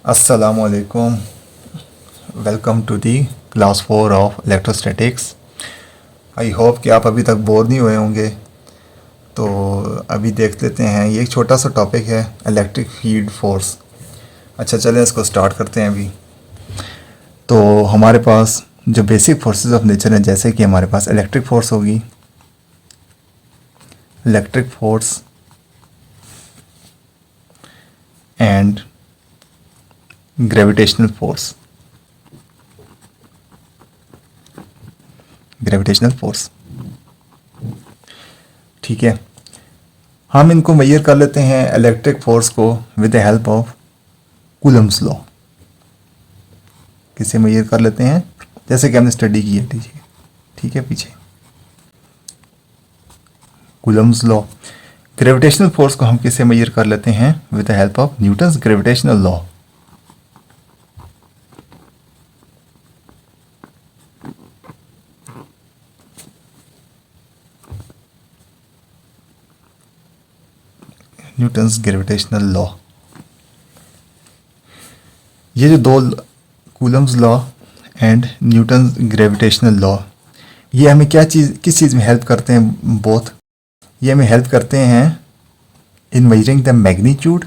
Assalamualaikum. Welcome to the class 4 of electrostatics. I hope कि आप अभी तक बोर नहीं हुए होंगे। तो अभी देख लेते हैं, ये एक छोटा सा टॉपिक है, इलेक्ट्रिक फील्ड फोर्स। अच्छा चलें इसको स्टार्ट करते हैं अभी। तो हमारे पास जो बेसिक फोर्सेस ऑफ नेचर हैं, जैसे कि हमारे पास इलेक्ट्रिक फोर्स होगी, electric force and gravitational force. Gravitational force, ठीक है। हम इनको मेजर कर लेते हैं इलेक्ट्रिक फोर्स को with the help of Coulomb's law. किसे मेजर कर लेते हैं, जैसे कि हमने स्टडी की है, ठीक है पीछे कूलम्स लॉ। ग्रेविटेशनल फोर्स को हम किसे मेजर कर लेते हैं, with the help of Newton's gravitational law. Newton's gravitational law, ये जो दो Coulomb's law and Newton's gravitational law, ये हमें किस चीज़ में हेल्प करते हैं बोथ। ये हमें हेल्प करते हैं इन measuring the magnitude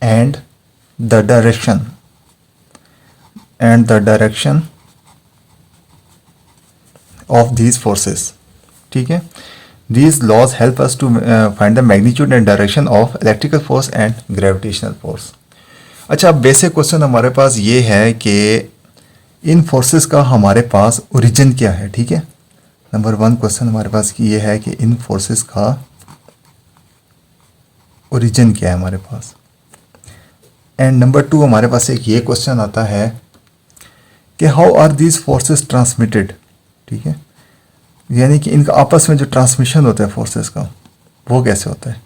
and the direction of these forces, ठीक है। These laws help us to find the magnitude and direction of electrical force and gravitational force. अच्छा, अब बेसिक क्वेश्चन हमारे पास ये है कि इन फोर्सेस का हमारे पास ओरिजिन क्या है, ठीक है। नंबर 1 क्वेश्चन हमारे पास ये है कि इन फोर्सेस का ओरिजिन क्या है हमारे पास। एंड नंबर 2 हमारे पास एक ये क्वेश्चन आता है कि how are these forces transmitted, ठीक है। यानी कि इनका आपस में जो ट्रांसमिशन होता है फोर्सेस का, वो कैसे होता है,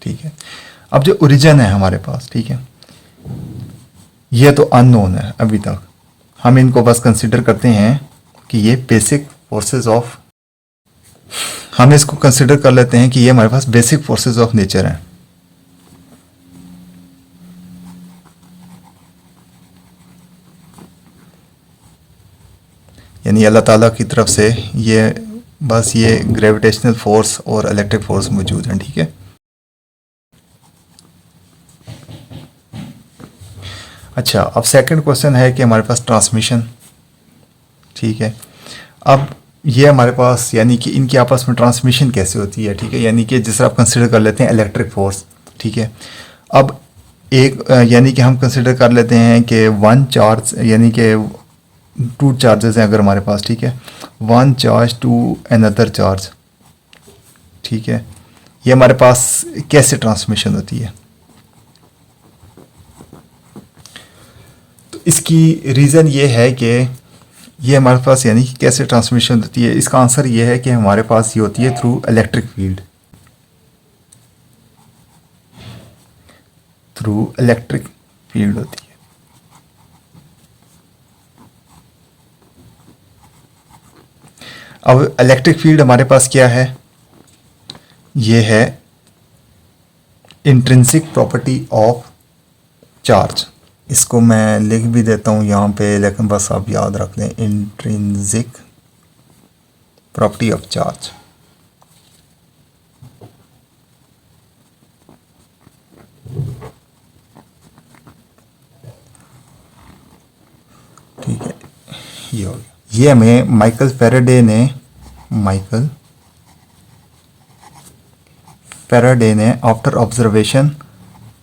ठीक है। अब जो ओरिजिन है हमारे पास, ठीक है, ये तो अननोन है अभी तक। हम इनको बस कंसिडर करते हैं कि ये बेसिक फोर्सेस ऑफ, हम इसको कंसिडर कर लेते हैं कि ये हमारे पास बेसिक फोर्सेस ऑफ नेचर हैं। यानी अल्लाह ताला की तरफ से ये बस ये ग्रेविटेशनल फोर्स और इलेक्ट्रिक फोर्स मौजूद हैं, ठीक है। अच्छा, अब सेकंड क्वेश्चन है कि हमारे पास ट्रांसमिशन, ठीक है। अब ये हमारे पास यानी कि इनकी आपस में ट्रांसमिशन कैसे होती है, ठीक है। यानी कि जिस तरह आप कंसिडर कर लेते हैं इलेक्ट्रिक फोर्स, ठीक है। अब एक यानी कि हम कंसिडर कर लेते हैं कि वन चार्ज, यानी कि 2 चार्जेस हैं अगर हमारे पास, ठीक है। 1 चार्ज टू अनदर चार्ज, ठीक है। ये हमारे पास कैसे ट्रांसमिशन होती है, तो इसकी रीज़न ये है कि ये हमारे पास यानी कि कैसे ट्रांसमिशन होती है, इसका आंसर ये है कि हमारे पास ये होती है through electric field, through electric field होती है। अब इलेक्ट्रिक फील्ड हमारे पास क्या है, ये है इंट्रिंसिक प्रॉपर्टी ऑफ चार्ज। इसको मैं लिख भी देता हूँ यहाँ पे, लेकिन बस आप याद रख लें, इंट्रिंसिक प्रॉपर्टी ऑफ चार्ज, ठीक है। ये हो गया। ये हमें माइकल फैराडे ने आफ्टर ऑब्जर्वेशन,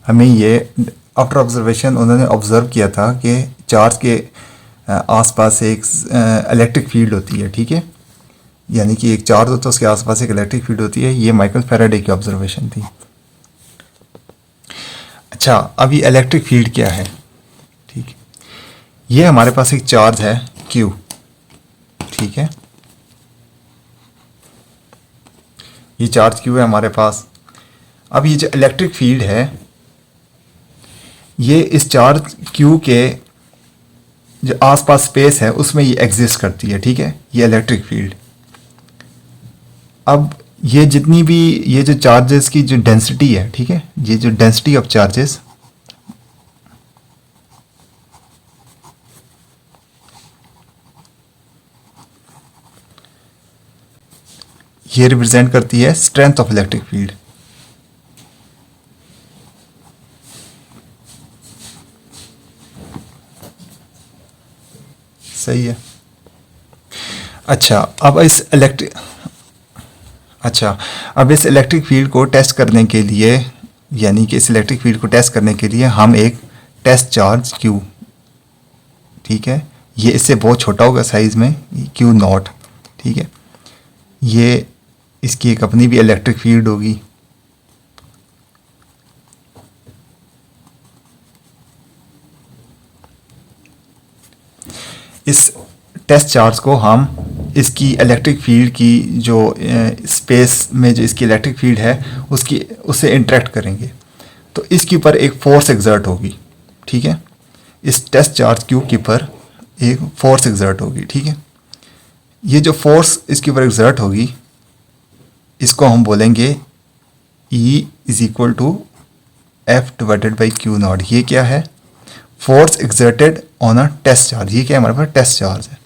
हमें ये आफ्टर ऑब्जर्वेशन उन्होंने ऑब्जर्व किया था कि चार्ज के आसपास एक इलेक्ट्रिक फील्ड होती है, ठीक है। यानी कि एक चार्ज होता है, उसके आसपास एक इलेक्ट्रिक फील्ड होती है। ये माइकल फैराडे की ऑब्जर्वेशन थी। अच्छा, अब ये इलेक्ट्रिक फील्ड क्या है, ठीक है। ये हमारे पास एक चार्ज है Q, ठीक है। ये चार्ज Q है हमारे पास। अब ये जो इलेक्ट्रिक फील्ड है, ये इस चार्ज Q के जो आसपास स्पेस है उसमें ये एग्जिस्ट करती है, ठीक है, ये इलेक्ट्रिक फील्ड। अब ये जितनी भी ये जो चार्जेस की जो डेंसिटी है, ठीक है, ये जो डेंसिटी ऑफ चार्जेस, ये रिप्रेजेंट करती है स्ट्रेंथ ऑफ इलेक्ट्रिक फील्ड। सही है। अच्छा, अब इस इलेक्ट्रिक फील्ड को टेस्ट करने के लिए, यानी कि इस इलेक्ट्रिक फील्ड को टेस्ट करने के लिए हम एक टेस्ट चार्ज Q, ठीक है, ये इससे बहुत छोटा होगा साइज में, Q0, ठीक है, ये इसकी एक अपनी भी इलेक्ट्रिक फील्ड होगी। इस टेस्ट चार्ज को हम इसकी इलेक्ट्रिक फील्ड की जो स्पेस में जो इसकी इलेक्ट्रिक फील्ड है उससे इंटरेक्ट करेंगे, तो इसके ऊपर एक फोर्स एग्जर्ट होगी, ठीक है, इस टेस्ट चार्ज Q के ऊपर एक फोर्स एग्जर्ट होगी, ठीक है। ये जो फोर्स इसके ऊपर एग्जर्ट होगी, इसको हम बोलेंगे E is equal to F divided by Q0। ये क्या है? Force exerted on a test charge. ये क्या है? हमारे पास टेस्ट चार्ज है।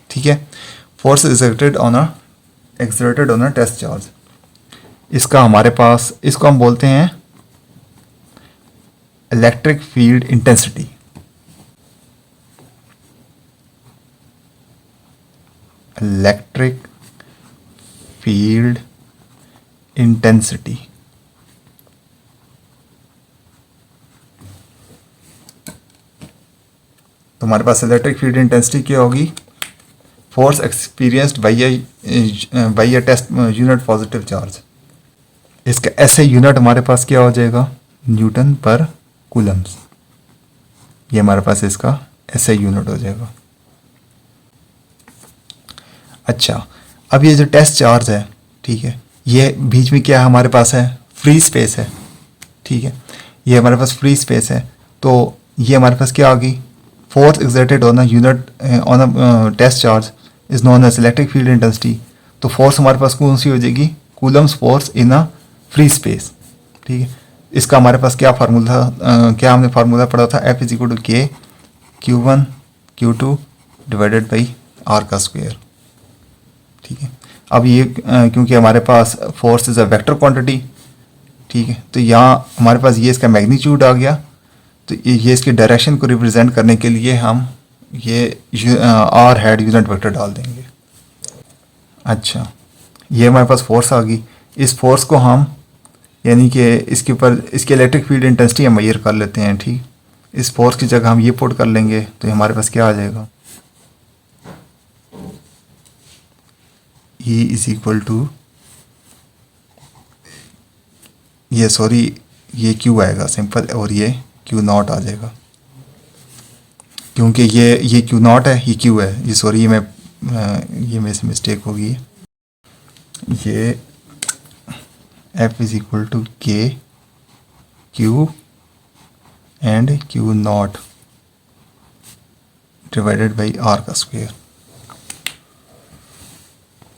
ठीक है, force exerted on a test charge. इसका हमारे पास, इसको हम बोलते हैं electric field intensity. Electric field intensity. तो हमारे पास इलेक्ट्रिक फील्ड इंटेंसिटी क्या होगी? Force experienced by a test unit positive charge. इसका ऐसे यूनिट हमारे पास क्या हो जाएगा? न्यूटन पर कूलम्स। ये हमारे पास इसका ऐसे यूनिट हो जाएगा। अच्छा, अब ये जो टेस्ट चार्ज है, ठीक है, ये बीच में क्या हमारे पास है? फ्री स्पेस है। ठीक है, ये हमारे पास फ्री स्पेस है, तो ये हमारे पास क्या आ गई? Force exerted on a unit on a test charge is known as electric field intensity. तो फोर्स हमारे पास कौन सी हो जाएगी? Coulomb's force in a free space. ठीक है, इसका हमारे पास क्या फार्मूला था? क्या हमने फार्मूला पढ़ा था? F is equal to K Q1 Q2 divided by R का स्क्वायर। ठीक है, अब ये क्योंकि हमारे पास force is a vector quantity, ठीक है, तो यहाँ हमारे पास ये इसका मैग्नीट्यूड आ गया। तो ये इसके डायरेक्शन को रिप्रेजेंट करने के लिए हम ये आर हेड यूनिट वेक्टर डाल देंगे। अच्छा, ये हमारे पास फोर्स आ गई। इस फोर्स को हम, यानी कि इसके ऊपर इसकी इलेक्ट्रिक फील्ड इंटेंसिटी हम मेजर कर लेते हैं। ठीक, इस फोर्स की जगह हम ये पुट कर लेंगे, तो हमारे पास क्या आ जाएगा? E इज इक्वल टू, ये सॉरी ये Q आएगा सिंपल, और ये Q0 आ जाएगा, क्योंकि ये Q0 है, ये Q है। ये सॉरी ये मेरे से मिस्टेक होगी। ये F is equal to k Q and Q0 divided by R का square.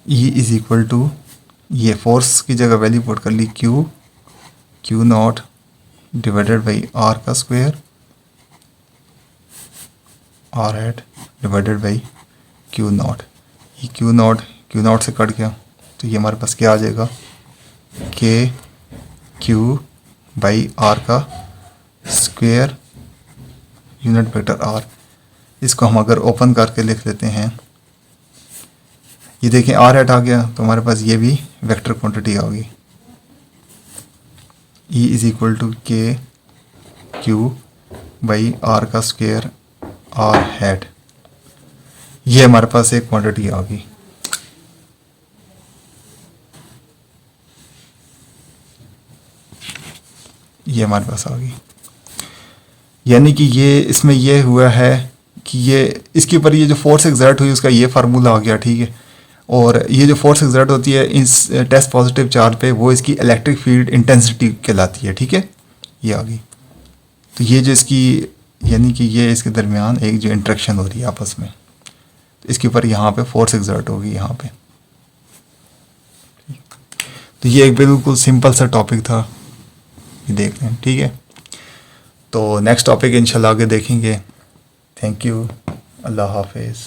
E is equal to, ये फोर्स की जगह वैल्यू पुट कर ली, Q0 डिवाइडेड बाई R का square, R head divided by Q0। ये Q0 से कट गया, तो ये हमारे पास क्या आ जाएगा? के Q बाई R का स्क्वायर यूनिट वेक्टर R। इसको हम अगर ओपन करके लिख लेते हैं, ये देखें R हेड आ गया, तो हमारे पास ये भी वेक्टर क्वांटिटी आ गई। E is equal to k Q by R का स्क्वायर R हेड। ये हमारे पास एक क्वांटिटी आ गई। ये हमारे पास आ गई, यानी कि ये इसमें ये हुआ है कि ये इसके ऊपर ये जो फोर्स एग्जर्ट हुई उसका ये फार्मूला आ गया। ठीक है, और ये जो फोर्स एग्जर्ट होती है इस टेस्ट पॉजिटिव चार्ज पे, वो इसकी इलेक्ट्रिक फील्ड इंटेंसिटी कहलाती है। ठीक है, ये आ गई। तो ये जो इसकी यानी कि ये इसके दरमियान एक जो इंट्रैक्शन हो रही है आपस में, तो इसके ऊपर यहाँ पे फोर्स एग्जर्ट होगी यहाँ पे। तो ये एक बिल्कुल सिंपल सा टॉपिक था, ये देख लें, ठीक है। तो नेक्स्ट टॉपिक इंशाल्लाह आगे देखेंगे। थैंक यू, अल्लाह हाफिज़।